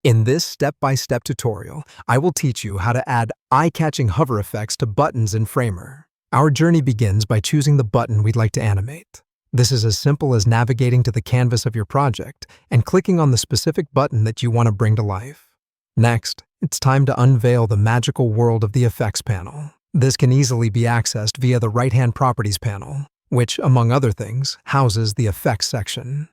In this step-by-step tutorial, I will teach you how to add eye-catching hover effects to buttons in Framer. Our journey begins by choosing the button we'd like to animate. This is as simple as navigating to the canvas of your project and clicking on the specific button that you want to bring to life. Next, it's time to unveil the magical world of the Effects panel. This can easily be accessed via the right-hand Properties panel, which, among other things, houses the Effects section.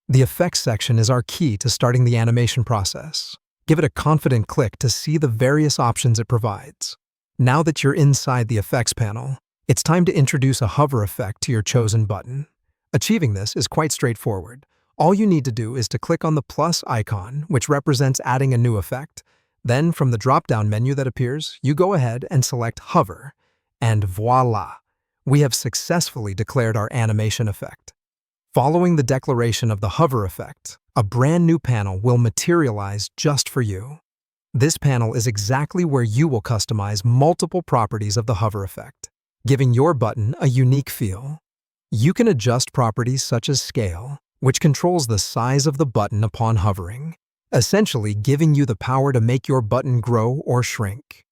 The Effects section is our key to starting the animation process. Give it a confident click to see the various options it provides. Now that you're inside the Effects panel, it's time to introduce a hover effect to your chosen button. Achieving this is quite straightforward. All you need to do is to click on the plus icon, which represents adding a new effect. Then, from the drop-down menu that appears, you go ahead and select Hover. And voila! We have successfully declared our animation effect. Following the declaration of the hover effect, a brand new panel will materialize just for you. This panel is exactly where you will customize multiple properties of the hover effect, giving your button a unique feel. You can adjust properties such as scale, which controls the size of the button upon hovering, essentially giving you the power to make your button grow or shrink.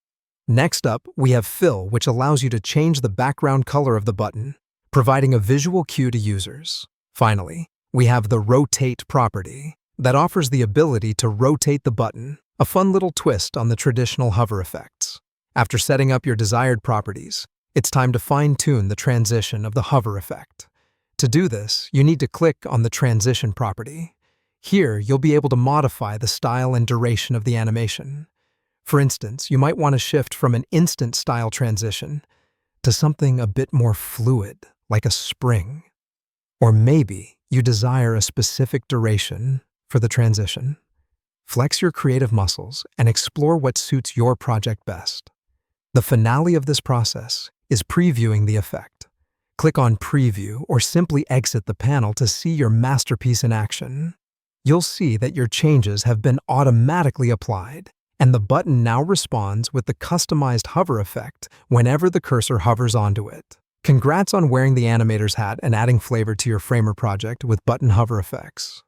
Next up, we have Fill, which allows you to change the background color of the button, providing a visual cue to users. Finally, we have the Rotate property that offers the ability to rotate the button, a fun little twist on the traditional hover effects. After setting up your desired properties, it's time to fine-tune the transition of the hover effect. To do this, you need to click on the Transition property. Here, you'll be able to modify the style and duration of the animation. For instance, you might want to shift from an instant style transition to something a bit more fluid, like a spring. Or maybe you desire a specific duration for the transition. Flex your creative muscles and explore what suits your project best. The finale of this process is previewing the effect. Click on Preview or simply exit the panel to see your masterpiece in action. You'll see that your changes have been automatically applied, and the button now responds with the customized hover effect whenever the cursor hovers onto it. Congrats on wearing the animator's hat and adding flavor to your Framer project with button hover effects.